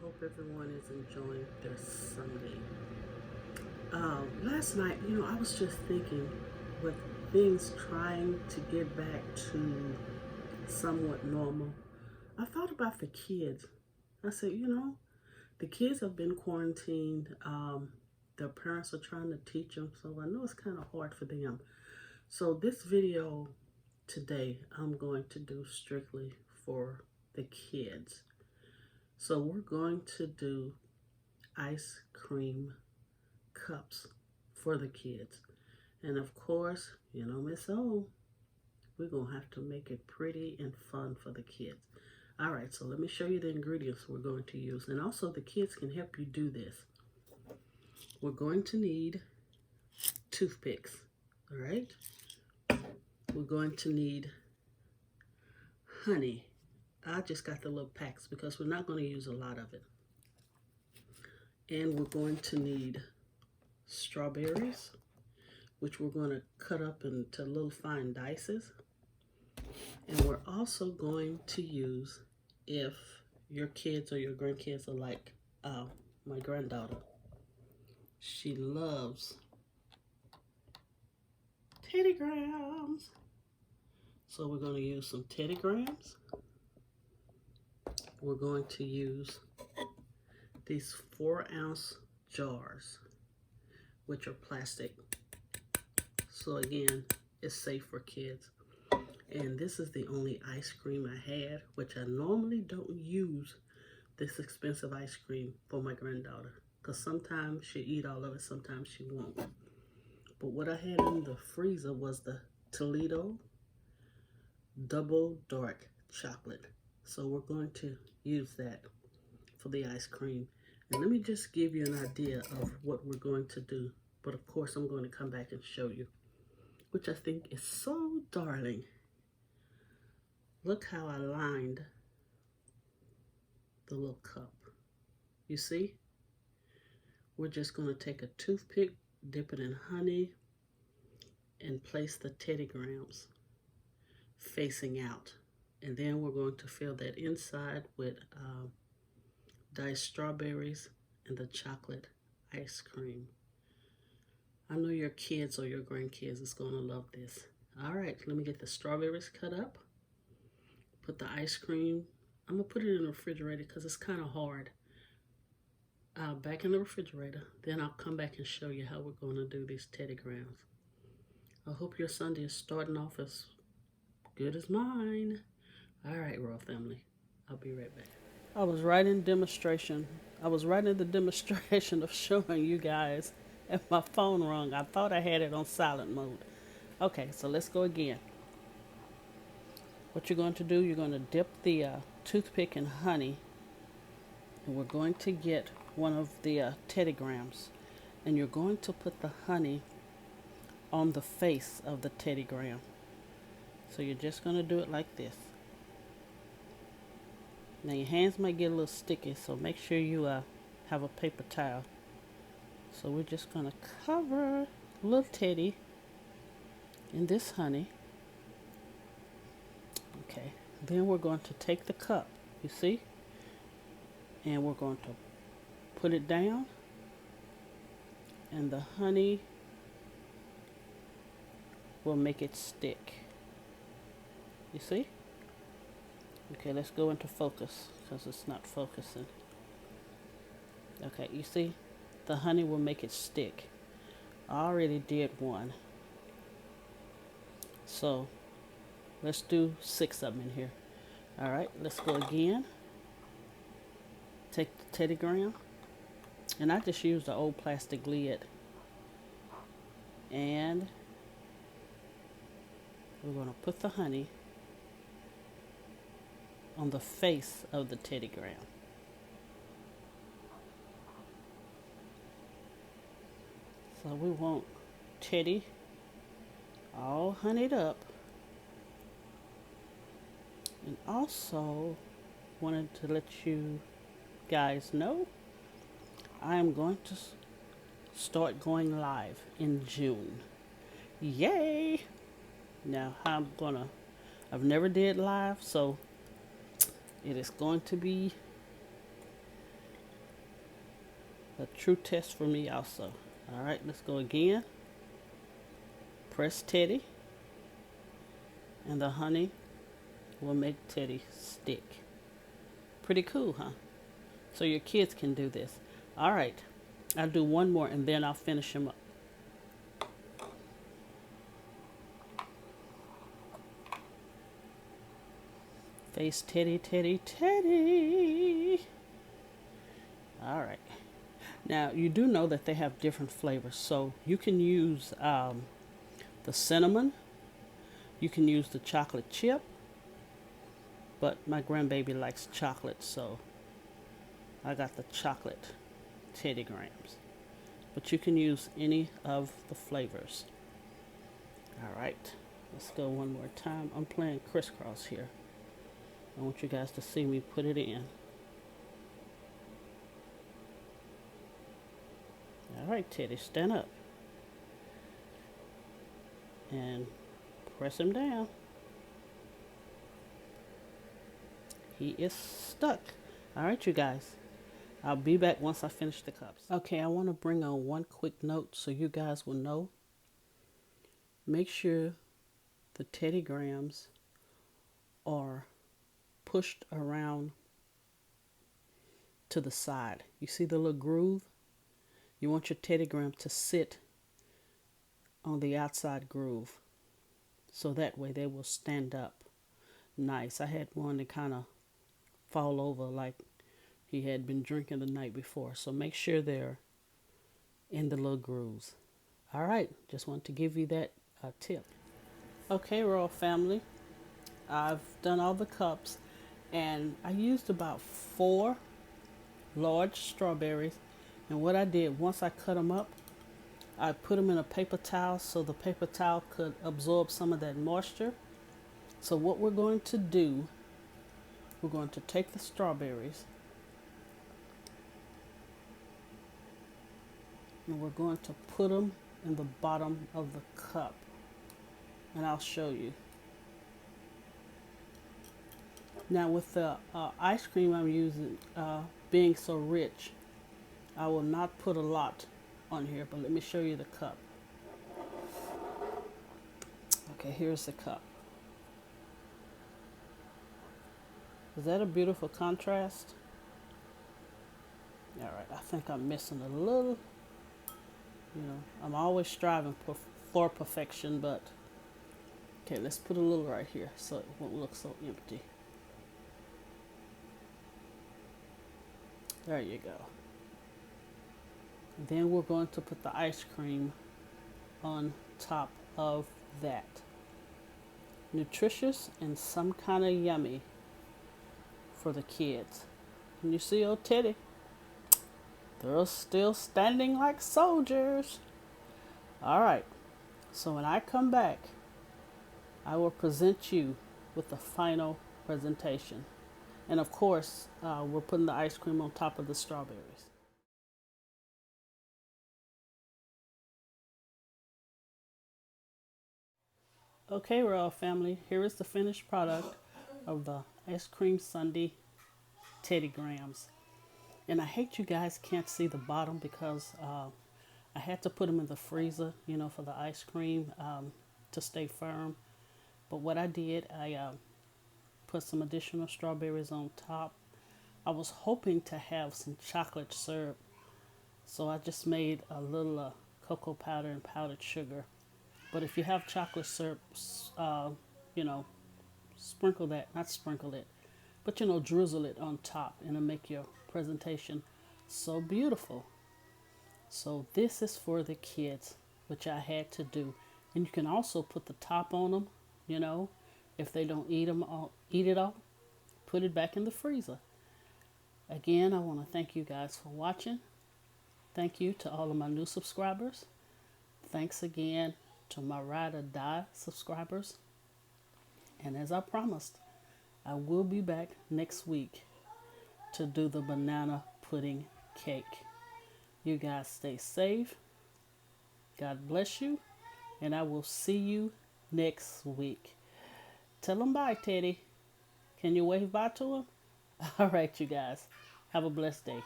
hope everyone is enjoying their Sunday. Last night, I was just thinking with things trying to get back to somewhat normal. I thought about the kids. I said, the kids have been quarantined. Their parents are trying to teach them, so I know it's kind of hard for them. So this video today, I'm going to do strictly for the kids. So we're going to do ice cream cups for the kids. And of course, Miss O, we're going to have to make it pretty and fun for the kids. All right, so let me show you the ingredients we're going to use. And also the kids can help you do this. We're going to need toothpicks, all right? We're going to need honey. I just got the little packs because we're not going to use a lot of it. And we're going to need strawberries, which we're going to cut up into little fine dices. And we're also going to use, if your kids or your grandkids are like my granddaughter, she loves Teddy Grahams. So we're going to use some Teddy Grahams. We're going to use these 4-ounce jars, which are plastic. So again, it's safe for kids. And this is the only ice cream I had, which I normally don't use this expensive ice cream for my granddaughter, because sometimes she'll eat all of it, sometimes she won't. But what I had in the freezer was the Toledo double dark chocolate. So we're going to use that for the ice cream. And let me just give you an idea of what we're going to do. But of course, I'm going to come back and show you, which I think is so darling. Look how I lined the little cup. You see? We're just going to take a toothpick, dip it in honey, and place the Teddy Grahams facing out. And then we're going to fill that inside with diced strawberries and the chocolate ice cream. I know your kids or your grandkids is going to love this. All right, let me get the strawberries cut up. Put the ice cream. I'm going to put it in the refrigerator because it's kind of hard. Back in the refrigerator. Then I'll come back and show you how we're going to do these Teddy Grahams. I hope your Sunday is starting off as good as mine. All right, Royal Family. I'll be right back. I was right in the demonstration of showing you guys, and my phone rung. I thought I had it on silent mode. Okay, so let's go again. What you're going to do, you're going to dip the toothpick in honey, and we're going to get one of the Teddy Grahams, and you're going to put the honey on the face of the Teddy Graham. So you're just going to do it like this. Now your hands might get a little sticky, so make sure you have a paper towel. So we're just going to cover little Teddy in this honey. Okay, then we're going to take the cup, you see, and we're going to put it down, and the honey will make it stick. You see? Okay, let's go into focus because it's not focusing. Okay, you see? The honey will make it stick. I already did one. So let's do 6 of them in here. All right, let's go again. Take the Teddy Graham. And I just used the old plastic lid. And we're going to put the honey on the face of the Teddy Graham. So we want Teddy all honeyed up. And also wanted to let you guys know I am going to start going live in June. Yay! Now I've never did live, so it is going to be A true test for me also. All right, let's go again. Press Teddy, and the honey will make Teddy stick. Pretty cool, huh? So your kids can do this. All right, I'll do one more and then I'll finish them up. Face Teddy, Teddy, Teddy. All right. Now, you do know that they have different flavors. So you can use the cinnamon. You can use the chocolate chip. But my grandbaby likes chocolate, so I got the chocolate Teddy Grahams. But you can use any of the flavors. All right. Let's go one more time. I'm playing crisscross here. I want you guys to see me put it in. All right, Teddy, stand up. And press him down. He is stuck. All right, you guys. I'll be back once I finish the cups. Okay, I want to bring on one quick note so you guys will know. Make sure the Teddy Grahams are pushed around to the side. You see the little groove? You want your Teddy Graham to sit on the outside groove, so that way they will stand up nice. I had one that kind of fall over like he had been drinking the night before. So make sure they're in the little grooves. All right, just want to give you that tip. Okay, Royal Family, I've done all the cups, and I used about 4 large strawberries. And what I did, once I cut them up, I put them in a paper towel so the paper towel could absorb some of that moisture. So what we're going to do, we're going to take the strawberries and we're going to put them in the bottom of the cup. And I'll show you. Now with the ice cream I'm using being so rich, I will not put a lot on here, but let me show you the cup. Okay, here's the cup. Is that a beautiful contrast? All right, I think I'm missing a little. You know, I'm always striving for perfection, but okay, let's put a little right here so it won't look so empty. There you go. Then we're going to put the ice cream on top of that. Nutritious and some kind of yummy for the kids. Can you see old Teddy? They're still standing like soldiers. All right. So when I come back, I will present you with the final presentation. And of course, we're putting the ice cream on top of the strawberries. Okay, Royal Family, here is the finished product of the ice cream sundae Teddy Grahams. And I hate you guys can't see the bottom because I had to put them in the freezer, you know, for the ice cream to stay firm. But what I did, I put some additional strawberries on top. I was hoping to have some chocolate syrup, so I just made a little cocoa powder and powdered sugar. But if you have chocolate syrup, you know, sprinkle that, not sprinkle it, but you know, drizzle it on top, and it'll make your presentation so beautiful. So this is for the kids, which I had to do. And you can also put the top on them, you know, if they don't eat it all, put it back in the freezer. Again, I want to thank you guys for watching. Thank you to all of my new subscribers. Thanks again to my ride or die subscribers. And as I promised, I will be back next week to do the banana pudding cake. You guys stay safe. God bless you. And I will see you next week. Tell them bye, Teddy. Can you wave bye to him? All right, you guys. Have a blessed day.